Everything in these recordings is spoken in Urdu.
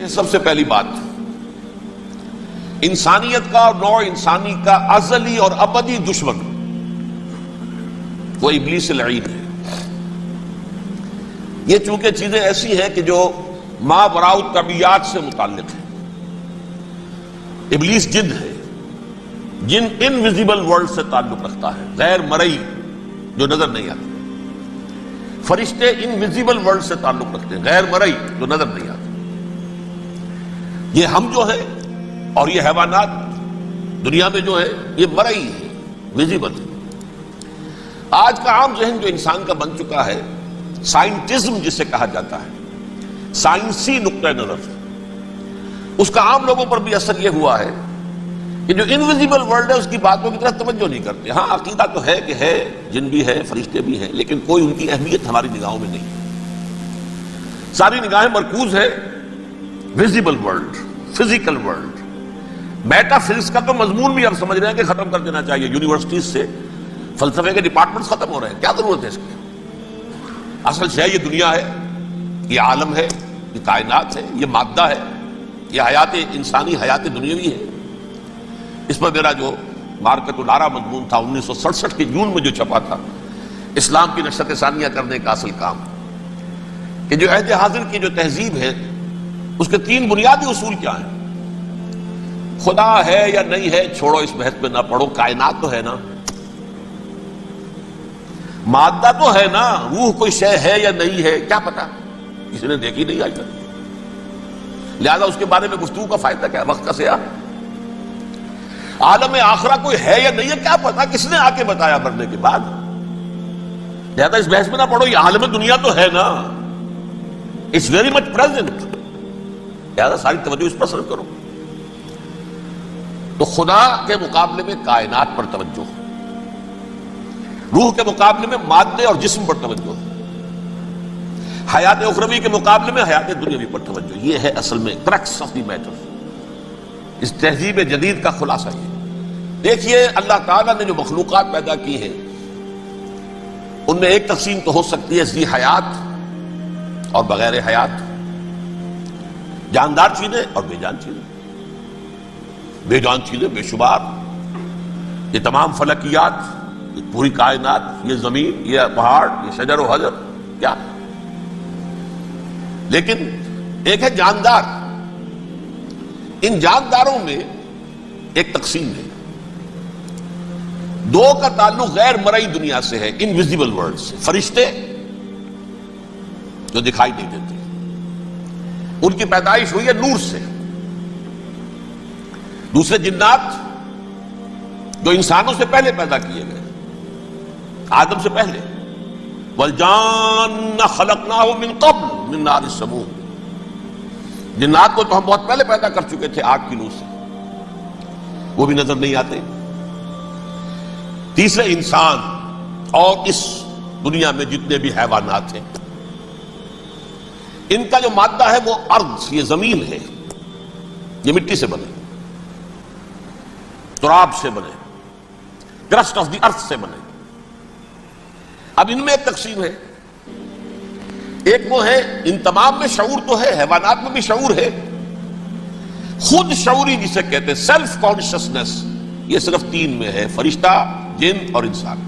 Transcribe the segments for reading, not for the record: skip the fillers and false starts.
سب سے پہلی بات، انسانیت کا اور نوع انسانی کا ازلی اور ابدی دشمن وہ ابلیس لعین ہے۔ یہ چونکہ چیزیں ایسی ہیں کہ جو ماوراء الطبیعات سے متعلق ہیں۔ ابلیس جن ہے، جن انویزیبل ورلڈ سے تعلق رکھتا ہے، غیر مرئی جو نظر نہیں آتی۔ فرشتے انویزیبل ورلڈ سے تعلق رکھتے ہیں، غیر مرئی جو نظر نہیں آتے۔ یہ ہم جو ہے اور یہ حیوانات دنیا میں جو ہے یہ مرئی ہے، ویزیبل ہے۔ آج کا عام ذہن جو انسان کا بن چکا ہے، سائنٹزم جسے کہا جاتا ہے، سائنسی نقطہ نظر، اس کا عام لوگوں پر بھی اثر یہ ہوا ہے کہ جو انویزیبل ورلڈ ہے اس کی باتوں کی طرف توجہ نہیں کرتے۔ ہاں عقیدہ تو ہے کہ ہے، جن بھی ہے، فرشتے بھی ہیں، لیکن کوئی ان کی اہمیت ہماری نگاہوں میں نہیں۔ ساری نگاہیں مرکوز ہے visible world, physical world. Meta physics کا تو مضمون بھی اب سمجھ رہے ہیں کہ ختم کر دینا چاہیے، یونیورسٹیز سے فلسفے کے ڈپارٹمنٹس ختم ہو رہے ہیں، کیا ضرورت ہے اس کی؟ اصل شے یہ دنیا ہے، یہ عالم ہے، یہ کائنات ہے، یہ مادہ ہے، یہ حیات انسانی، حیات دنیاوی ہے۔ اس پر میرا جو مارکت الارا مضمون تھا 1967 کے جون میں جو چھپا تھا، اسلام کی نشرت ثانیہ کرنے کا اصل کام، کہ جو عہد حاضر کی جو تہذیب ہے اس کے 3 بنیادی اصول کیا ہیں؟ خدا ہے یا نہیں ہے چھوڑو، اس بحث پہ نہ پڑھو، کائنات تو ہے نا، مادہ تو ہے نا، روح کوئی شے ہے یا نہیں ہے کیا پتا، کسی نے دیکھی نہیں آج تک، لہذا اس کے بارے میں گفتگو کا فائدہ کیا؟ وقت کا سیاح۔ عالم آخرہ کوئی ہے یا نہیں ہے کیا پتا، کس نے آ کے بتایا مرنے کے بعد، لہذا اس بحث میں نہ پڑھو، یہ عالم دنیا تو ہے نا، اٹس ویری مچ پریزنٹ، لہذا ساری توجہ اس پر صرف کرو۔ تو خدا کے مقابلے میں کائنات پر توجہ، روح کے مقابلے میں مادے اور جسم پر توجہ، حیات اخروی کے مقابلے میں حیات دنیاوی پر توجہ۔ یہ ہے اصل میں کرکس آف دی میٹر، اس تہذیب جدید کا خلاصہ یہ۔ دیکھیے اللہ تعالیٰ نے جو مخلوقات پیدا کی ہیں ان میں ایک تقسیم تو ہو سکتی ہے ذی حیات اور بغیر حیات، جاندار چیزیں اور بے جان چیزیں۔ بے جان چیزیں بے شمار، یہ تمام فلکیات، یہ پوری کائنات، یہ زمین، یہ پہاڑ، یہ شجر و حجر، کیا؟ لیکن ایک ہے جاندار۔ ان جانداروں میں ایک تقسیم ہے، 2 کا تعلق غیر مرئی دنیا سے ہے، انویزیبل ورلڈ سے۔ فرشتے جو دکھائی نہیں دیتے، ان کی پیدائش ہوئی ہے نور سے۔ دوسرے جنات جو انسانوں سے پہلے پیدا کیے گئے، آدم سے پہلے، وَالْجَانَّ خَلَقْنَاهُ مِن قَبْلُ مِن نَارِ السَّمُومِ، جنات کو تو ہم بہت پہلے پیدا کر چکے تھے آگ کی نور سے، وہ بھی نظر نہیں آتے۔ تیسرے انسان اور اس دنیا میں جتنے بھی حیوانات ہیں، ان کا جو مادہ ہے وہ ارض، یہ زمین ہے، یہ مٹی سے بنے، تراب سے بنے، کرسٹ آف دی ارتھ سے بنے۔ اب ان میں ایک تقسیم ہے، ایک وہ ہے، ان تمام میں شعور تو ہے، حیوانات میں بھی شعور ہے، خود شعوری جسے کہتے ہیں سیلف کانشسنس، یہ صرف 3 میں ہے، فرشتہ، جن اور انسان۔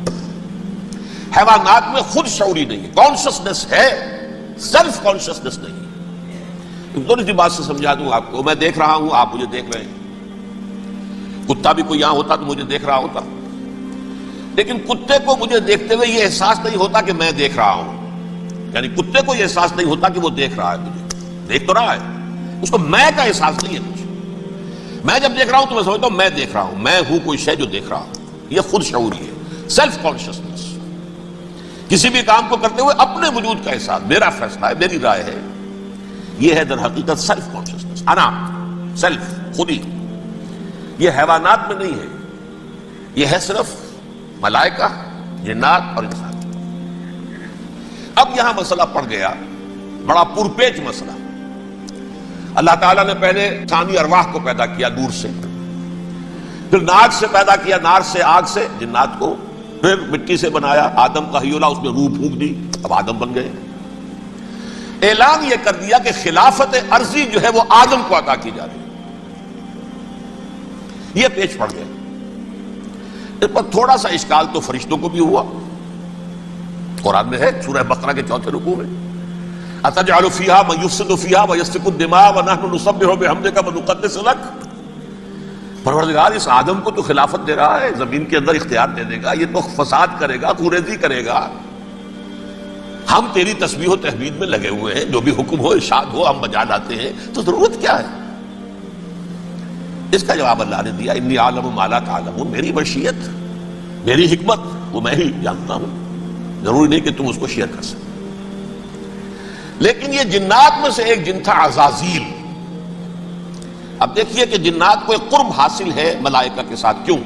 حیوانات میں خود شعوری نہیں ہے، کانشسنس ہے، سیلف کانشسنس نہیں ہے۔ تھوڑی سی بات سے سمجھا دوں آپ کو، میں دیکھ رہا ہوں، آپ مجھے دیکھ رہے ہیں، کتا بھی کوئی یہاں ہوتا تو مجھے دیکھ رہا ہوتا، لیکن کتے کو مجھے دیکھتے ہوئے یہ احساس نہیں ہوتا کہ میں دیکھ رہا ہوں، یعنی کتے کو یہ احساس نہیں ہوتا کہ وہ دیکھ رہا ہے، مجھے دیکھ تو رہا ہے، اس کو میں کا احساس نہیں ہے کچھ۔ میں جب دیکھ رہا ہوں تو میں سمجھتا ہوں میں دیکھ رہا ہوں، میں ہوں کوئی شے جو دیکھ رہا ہوں، یہ خود شعوری ہے، سیلف کانشسنس۔ کسی بھی کام کو کرتے ہوئے اپنے وجود کا احساس، میرا فیصلہ ہے، میری رائے ہے، یہ ہے در حقیقت سیلف کانشسنس، انا، سیلف، خودی۔ یہ حیوانات میں نہیں ہے، یہ ہے صرف ملائکہ، جنات اور انسان۔ اب یہاں مسئلہ پڑ گیا، بڑا پرپیچ مسئلہ۔ اللہ تعالیٰ نے پہلے ثانی ارواح کو پیدا کیا نور سے، پھر ناک سے پیدا کیا، نار سے، آگ سے جنات کو، پھر مٹی سے بنایا، آدم کا حی اللہ، اس میں روح پھونک دی، اب آدم بن گئے۔ اعلان یہ کر دیا کہ خلافت عرضی جو ہے وہ آدم کو عطا کی جا رہی ہے. یہ پیش پڑ گیا. اس پر تھوڑا سا اشکال تو فرشتوں کو بھی ہوا. قرآن میں ہے سورہ بقرہ کے 4 رکوع میں اتجعل فیہا من یفسد فیہا ویسفک الدماء ونحن نسبح بحمدک ونقدس لک. پروردگار اس آدم کو تو خلافت دے رہا ہے, زمین کے اندر اختیار دے دے گا, یہ تو فساد کرے گا, خوریزی کرے گا, ہم تیری تسبیح و تحمید میں لگے ہوئے ہیں, جو بھی حکم ہو ارشاد ہو ہم بجا لاتے ہیں, تو ضرورت کیا ہے؟ اس کا جواب اللہ نے دیا انی اعلم ما لا تعلمون. میری مشیت, میری حکمت وہ میں ہی جانتا ہوں, ضروری نہیں کہ تم اس کو شیئر کر سکتے. لیکن یہ جنات میں سے ایک جن تھا عزازیل. اب دیکھیے کہ جنات کو ایک قرب حاصل ہے ملائکہ کے ساتھ. کیوں؟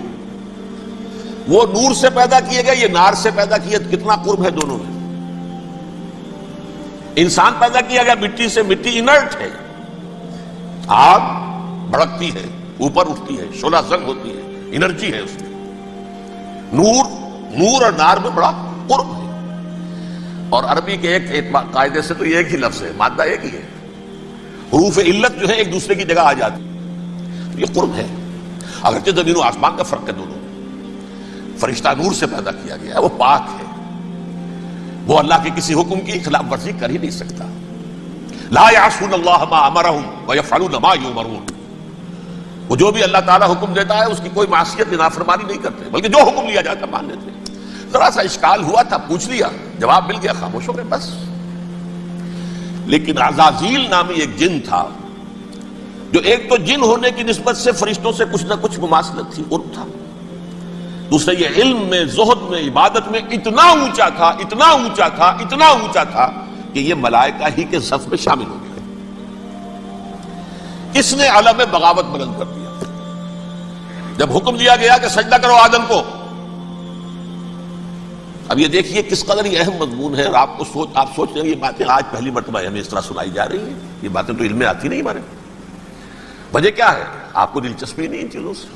وہ نور سے پیدا کیے گئے, یہ نار سے پیدا کیے, کتنا قرب ہے دونوں میں. انسان پیدا کیا گیا مٹی سے, مٹی انرٹ ہے, آگ بھڑکتی ہے, اوپر اٹھتی ہے, شعلہ زنگ ہوتی ہے, انرجی ہے اس میں. نور اور نار میں بڑا قرب ہے. اور عربی کے ایک قاعدے سے تو یہ ایک ہی لفظ ہے, مادہ ایک ہی ہے, حروف علت جو ہے ایک دوسرے کی جگہ آ جاتی. یہ قرب ہے, اگرچہ زمین و آسمان کا فرق ہے دونوں. فرشتہ نور سے پیدا کیا گیا ہے, وہ پاک ہے, وہ اللہ کے کسی حکم کی خلاف ورزی کر ہی نہیں سکتا. لا یعصون اللہ ما امرہم ویفعلون ما یؤمرون. وہ جو بھی اللہ تعالیٰ حکم دیتا ہے اس کی کوئی معصیت نافرمانی نہیں کرتے, بلکہ جو حکم لیا جاتا مان لیتے. ذرا سا اشکال ہوا تھا, پوچھ لیا, جواب مل گیا, خاموش ہو گئے بس. لیکن عزازیل نامی ایک جن تھا, جو ایک تو جن ہونے کی نسبت سے فرشتوں سے کچھ نہ کچھ مماثلت تھی, قرب تھا. دوسرا یہ علم میں, زہد میں, عبادت میں اتنا اونچا تھا, اتنا اونچا تھا, اتنا اونچا تھا کہ یہ ملائکہ ہی کے صف میں شامل ہو گیا. اس نے علم بغاوت بلند کر دیا. جب حکم دیا گیا کہ سجدہ کرو آدم کو, اب یہ دیکھیے کس قدر یہ اہم مضمون ہے. آپ سوچ رہے ہیں یہ باتیں آج پہلی مرتبہ ہمیں اس طرح سنائی جا رہی ہیں, یہ باتیں تو علم میں آتی نہیں ہمارے. وجہ کیا ہے؟ آپ کو دلچسپی نہیں ان چیزوں سے.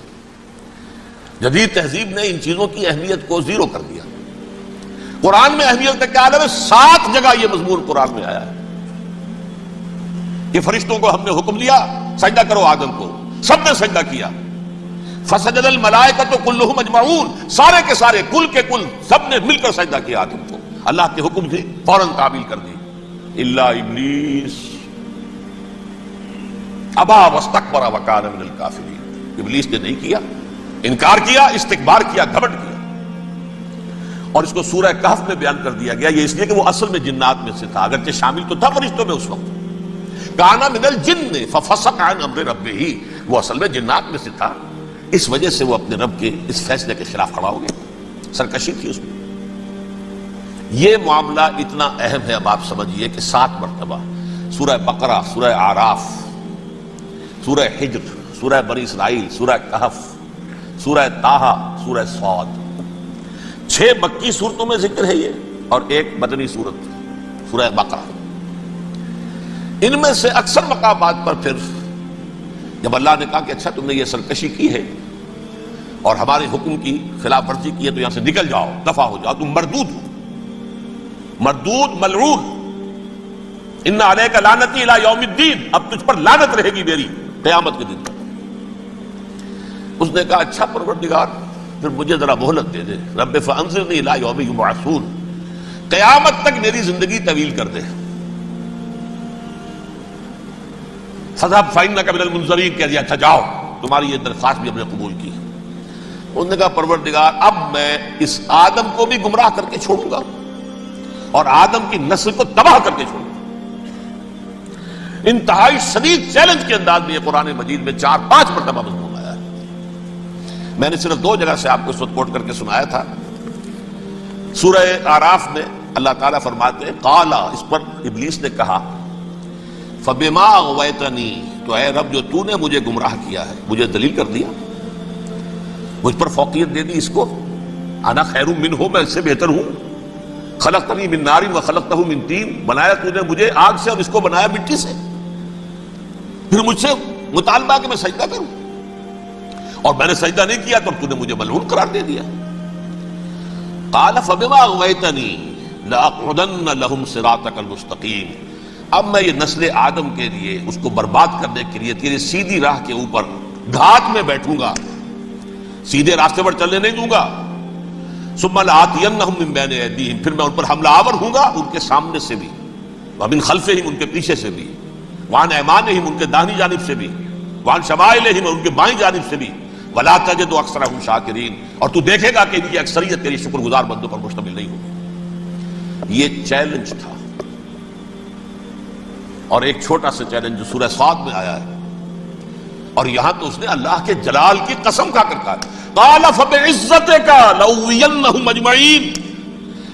جدید تہذیب نے ان چیزوں کی اہمیت کو زیرو کر دیا. قرآن میں اہمیت کا کیا عالم ہے؟ 7 جگہ یہ مضمون قرآن میں آیا ہے کہ فرشتوں کو ہم نے حکم دیا سجدہ کرو آدم کو, سب نے سجدہ کیا. فسجد الملائکۃ کلھم اجمعون, سارے کے سارے, کل کے کل, سب نے مل کر سجدہ کیا آدم کو. اللہ کے حکم سے فوراً تعمیل کر دی. الا ابلیس ابا واستکبر وکان من الکافرین. ابلیس نے نہیں کیا, انکار کیا, استکبار کیا, گھمنڈ کیا. اور اس کو سورہ کہف میں بیان کر دیا گیا, یہ اس لیے کہ وہ اصل میں جنات میں سے تھا, اگرچہ شامل تو تھا فرشتوں میں اس وقت. کانا من الجن ففسق عن امر ربہ, وہ اصل میں جنات میں سے تھا, اس وجہ سے وہ اپنے رب کے اس فیصلے کے خلاف کھڑا ہو گیا. سرکشی تھی اس میں. یہ معاملہ اتنا اہم ہے, اب آپ سمجھیے کہ 7 مرتبہ سورہ بقرہ, سورہ اعراف, سورہ حجر, سورہ بنی اسرائیل, سورہ کہف, سورہ طٰہٰ, سورہ صاد, 6 مکی صورتوں میں ذکر ہے یہ, اور ایک مدنی صورت سورہ بقرہ. ان میں سے اکثر مقامات پر پھر جب اللہ نے کہا کہ اچھا تم نے یہ سرکشی کی ہے اور ہمارے حکم کی خلاف ورزی کی ہے تو یہاں سے نکل جاؤ, دفع ہو جاؤ, تم مردود ہو, مردود, ملعون. ان علیک لعنتی الی یوم الدین, اب تجھ پر لعنت رہے گی میری قیامت کے دن تک. اس نے کہا اچھا پروردگار پھر مجھے ذرا مہلت دے دے, رب فانظرنی الی یوم یبعثون, قیامت تک میری زندگی طویل کر دے. فذهب فإنك من المنذرین, کہہ دیا اچھا جاؤ, تمہاری یہ درخواست بھی ہم نے قبول کی. انہوں نے کہا پروردگار اب میں اس آدم کو بھی گمراہ کر کے چھوڑوں گا اور آدم کی نسل کو تباہ کر کے چھوڑوں گا. انتہائی شدید چیلنج کے انداز میں یہ قرآن مجید میں 4-5 مرتبہ مضمون آیا ہے. میں نے صرف 2 جگہ سے آپ کو اس وقت کوٹ کر کے سنایا تھا. سورہ اعراف میں اللہ تعالیٰ فرماتے ہیں قالا, اس پر ابلیس نے کہا فبما اغویتنی, تو اے رب جو تو نے مجھے گمراہ کیا ہے, مجھے دلیل کر دیا, مجھ پر فوقیت دے دی اس کو, انا خیر منہ, میں اس سے بہتر ہوں, خلقتنی من نار وخلقتہ من طین, بنایا تو نے مجھے آگ سے اور اس کو بنایا مٹی سے, پھر مجھ سے مطالبہ کہ میں سجدہ کروں, اور میں نے سجدہ نہیں کیا تو تو نے مجھے ملعون قرار دے دیا. قال فبما اغویتنی لاقعدن لهم صراطک المستقیم, اب میں یہ نسل آدم کے لیے اس کو برباد کرنے کے لیے تیری سیدھی راہ کے اوپر گھات میں بیٹھوں گا، سیدھے راستے پر چلنے نہیں دوں گا۔ ثم لآتینہم من بین ایدیہم، پھر میں ان پر حملہ آور ہوں گا ان کے سامنے سے بھی، ومن خلفہم ان کے پیچھے سے بھی، وعن ایمانہم ان کے داہنی جانب سے بھی، وعن شمائلہم ان کے بائیں جانب سے بھی، ولا تجد اکثرہم شاکرین، اور تو دیکھے گا کہ ان کی اکثریت تیری شکر گزار بندوں پر مشتمل نہیں ہوگی۔ یہ چیلنج تھا، اور ایک چھوٹا سا چیلنج جو سورہ صاد میں آیا ہے، اور یہاں تو اس نے اللہ کے جلال کی قسم کھا کر کہا، قال فبعزتک لأغوینہم اجمعین،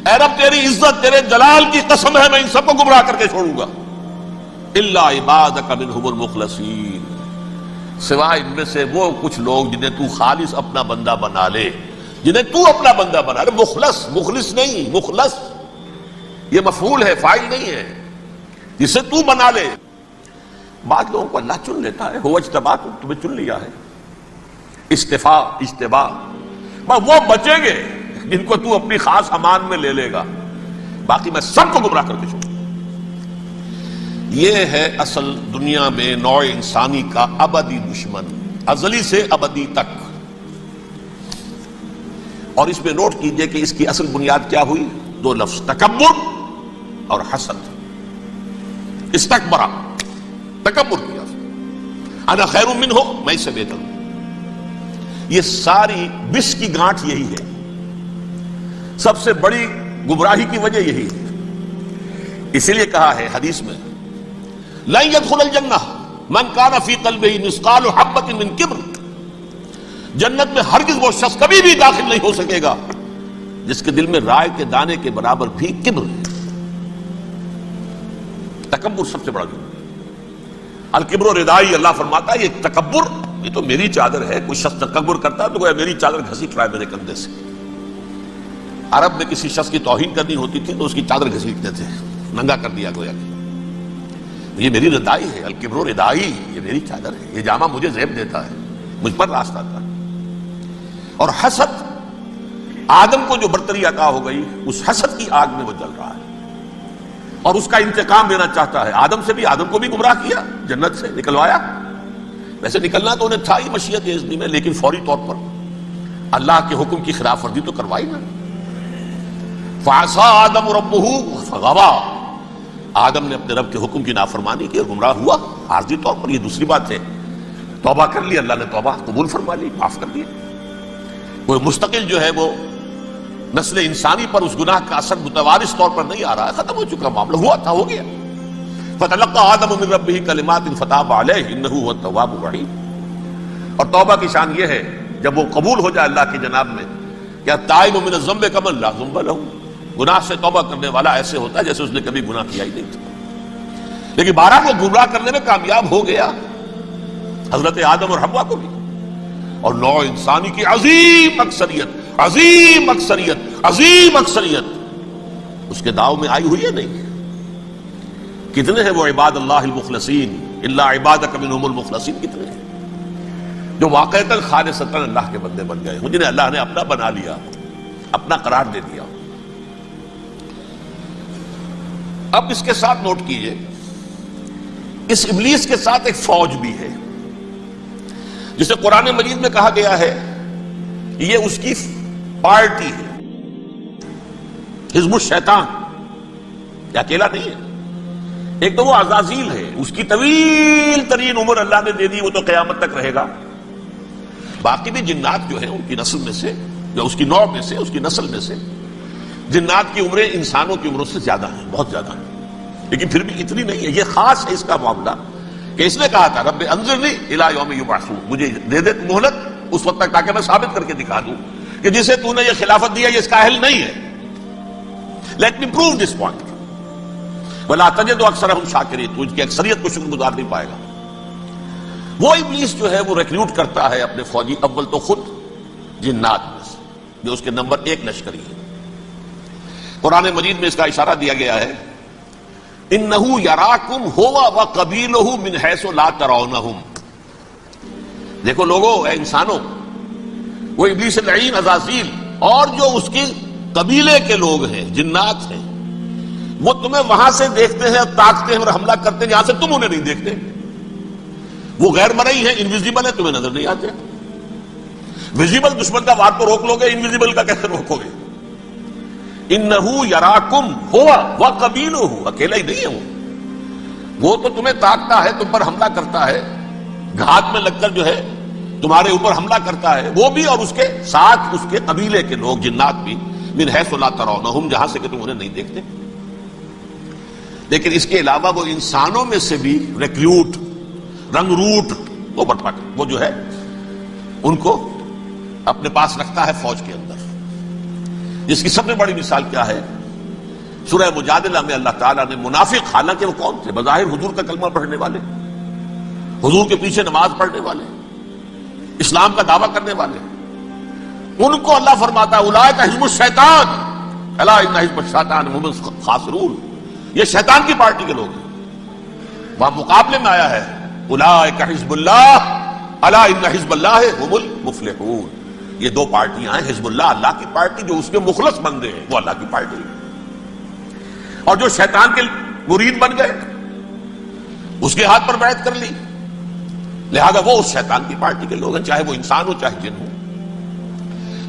اے رب تیری عزت تیرے جلال کی قسم ہے میں ان سب کو گمراہ کر کے چھوڑوں گا، الا عبادک منہم المخلصین، سوائے ان میں سے وہ کچھ لوگ جنہیں تو خالص اپنا بندہ بنا لے، جنہیں تو اپنا بندہ بنا لے۔ مخلص، مخلص نہیں، مخلص یہ مفعول ہے، فاعل نہیں ہے، جسے تو بنا لے۔ بعض لوگوں کو اللہ چن لیتا ہے، ہو اجتباکم، تمہیں چن لیا ہے، استفاء اجتباء، وہ بچیں گے جن کو تو اپنی خاص امان میں لے لے گا، باقی میں سب کو گمراہ کر کے چھوڑوں۔ یہ ہے اصل دنیا میں نوع انسانی کا ابدی دشمن، ازلی سے ابدی تک۔ اور اس میں نوٹ کیجئے کہ اس کی اصل بنیاد کیا ہوئی؟ دو لفظ، تکبر اور حسد۔ استکبرا، تکبر کیا، انا خیر منہ، میں اس سے بہتر ہوں۔ یہ ساری بس کی گانٹھ یہی ہے، سب سے بڑی گمراہی کی وجہ یہی ہے۔ اسی لیے کہا ہے حدیث میں، لن يدخل الجنہ من کان فی قلبہ مثقال حبۃ من کبر، جنت میں ہرگز وہ شخص کبھی بھی داخل نہیں ہو سکے گا جس کے دل میں رائے کے دانے کے برابر بھی کبر ہے۔ تکبر سب سے بڑا جرم ہے۔ الکبر ردائی، اللہ فرماتا ہے یہ تکبر یہ تو میری چادر ہے۔ کوئی شخص تکبر کرتا ہے تو گویا میری چادر گھسیٹ رہا ہے میرے کندھے سے۔ عرب میں کسی شخص کی توہین کرنی ہوتی تھی تو اس کی چادر گھسیٹتے تھے، ننگا کر دیا گویا کہ یہ میری ردائی ہے، الکبر ردائی، یہ میری چادر ہے، یہ جامہ مجھے زیب دیتا ہے، مجھ پر راستہ آتا ہے۔ اور حسد، آدم کو جو برتری عطا ہو گئی اس حسد کی آگ میں وہ جل رہا ہے اور اس کا انتقام لینا چاہتا ہے۔ آدم سے بھی، آدم کو بھی گمراہ کیا، جنت سے نکلوایا، ویسے نکلنا تو انہیں تھا ہی مشیت اذنی میں، لیکن فوری طور پر اللہ کے حکم کی خلاف ورزی تو کروائی نا۔ فعصى آدم ربہ فغوى، آدم نے اپنے رب کے حکم کی نافرمانی کی اور گمراہ ہوا عارضی طور پر۔ یہ دوسری بات ہے، توبہ کر لی، اللہ نے توبہ قبول فرما لی، معاف کر دیا۔ کوئی مستقل جو ہے وہ نسل انسانی پر اس گناہ کا اثر متوارث طور پر نہیں آ رہا ہے، ختم ہو چکا معاملہ، ہوا تھا ہو گیا۔ فتلقى آدم من ربہ کلمات فتاب علیہ انہ هو التواب الرحیم۔ اور توبہ کی شان یہ ہے جب وہ قبول ہو جائے اللہ کی جناب میں، کیا تائب من الذنب کمن لا ذنب لہ، گناہ سے توبہ کرنے والا ایسے ہوتا ہے جیسے اس نے کبھی گناہ کیا ہی نہیں تھا۔ لیکن بارہ کو گمراہ کرنے میں کامیاب ہو گیا، حضرت آدم اور حوا کو بھی، اور نوع انسانی کی عظیم اکثریت، عظیم اکثریت، عظیم اکثریت اس کے داؤ میں آئی ہوئی ہے نہیں۔ کتنے ہیں وہ عباد اللہ المخلصین، الا عبادک منہم المخلصین، کتنے ہیں جو واقعتاً خالصتاً اللہ کے بندے بن گئے، جنہیں اللہ نے اپنا بنا لیا، اپنا قرار دے دیا۔ اب اس کے ساتھ نوٹ کیجئے، اس ابلیس کے ساتھ ایک فوج بھی ہے جسے قرآن مجید میں کہا گیا ہے یہ اس کی پارٹی ہے، حزب الشیطان، یہ اکیلا نہیں ہے۔ ایک تو وہ عزازیل ہے، اس کی طویل ترین عمر اللہ نے دے دی، وہ تو قیامت تک رہے گا۔ باقی بھی جنات جو ہیں ان کی نسل میں سے، یا اس کی نوع میں سے، اس کی نسل میں سے، جنات کی عمریں انسانوں کی عمروں سے زیادہ ہیں، بہت زیادہ ہیں، لیکن پھر بھی اتنی نہیں ہے۔ یہ خاص ہے اس کا معاملہ کہ اس نے کہا تھا رب انظرنی الی یوم یبعثون، مجھے دے دے مہلت اس وقت تک تاکہ میں ثابت کر کے دکھا دوں کہ جسے تو نے یہ خلافت دیا یہ اس کا اہل نہیں ہے۔ Let me prove this point. ولا تجد اکثرہم شاکرین، تو ان کی اکثریت کو شکر گزار نہیں پائے گا۔ وہ ابلیس جو ہے وہ ریکروٹ کرتا ہے اپنے فوجی، اول تو خود جنات میں سے جو اس کے نمبر 1 لشکری ہے۔ قرآن مجید میں اس کا اشارہ دیا گیا ہے، انہ یراکم ہو وقبیلہ من حیث لا ترونہم۔ دیکھو لوگوں، اے انسانوں، وہ ابلیس لعین عزازیل اور جو اس کے قبیلے کے لوگ ہیں، جنات ہیں، وہ تمہیں وہاں سے دیکھتے ہیں، تاکتے ہیں اور حملہ کرتے ہیں جہاں سے تم انہیں نہیں دیکھتے. وہ غیر مرئی ہیں، انویزیبل ہے، تمہیں نظر نہیں آتے. ویزیبل دشمن کا وار تو روک لو گے، انویزیبل کا کیسے روکو گے؟ انہو یراکم ہوا وقبیلہ، اکیلا ہی نہیں ہے وہ تو تمہیں تاکتا ہے، تم پر حملہ کرتا ہے، گھات میں لگ کر جو ہے تمہارے اوپر حملہ کرتا ہے، وہ بھی اور اس کے ساتھ اس کے قبیلے کے لوگ، جنات بھی، من حیث لا ترونہم، جہاں سے کہ تم انہیں نہیں دیکھتے. لیکن اس کے علاوہ وہ انسانوں میں سے بھی ریکریوٹ، رنگ روٹ وہ برپا کر، وہ جو ہے ان کو اپنے پاس رکھتا ہے فوج کے اندر. جس کی سب سے بڑی مثال کیا ہے؟ سورہ مجادلہ میں اللہ تعالیٰ نے منافق، حالانکہ وہ کون تھے؟ بظاہر حضور کا کلمہ پڑھنے والے، حضور کے پیچھے نماز پڑھنے والے، اسلام کا دعویٰ کرنے والے، ان کو اللہ فرماتا ہے اولئک حزب الشیطان الا ان حزب الشیطان هم الخاسرون، یہ شیطان کی پارٹی کے لوگ ہیں. وہاں مقابلے میں آیا ہے اولئک حزب اللہ الا ان حزب اللہ هم المفلحون. یہ دو پارٹیاں ہیں، حزب اللہ اللہ کی پارٹی جو اس کے مخلص بندے ہیں، وہ اللہ کی پارٹی ہے، اور جو شیطان کے مرید بن گئے اس کے ہاتھ پر بیعت کر لی، لہذا وہ اس شیطان کی پارٹی کے لوگ ہیں، چاہے وہ انسان ہو چاہے جن ہو.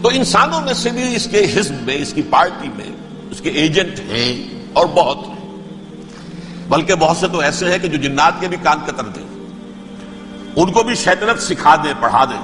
تو انسانوں میں سے بھی اس کے حزب میں، اس کی پارٹی میں اس کے ایجنٹ ہیں اور بہت ہیں، بلکہ بہت سے تو ایسے ہیں کہ جو جنات کے بھی کان کتر دیں، ان کو بھی شیطنت سکھا دیں، پڑھا دیں.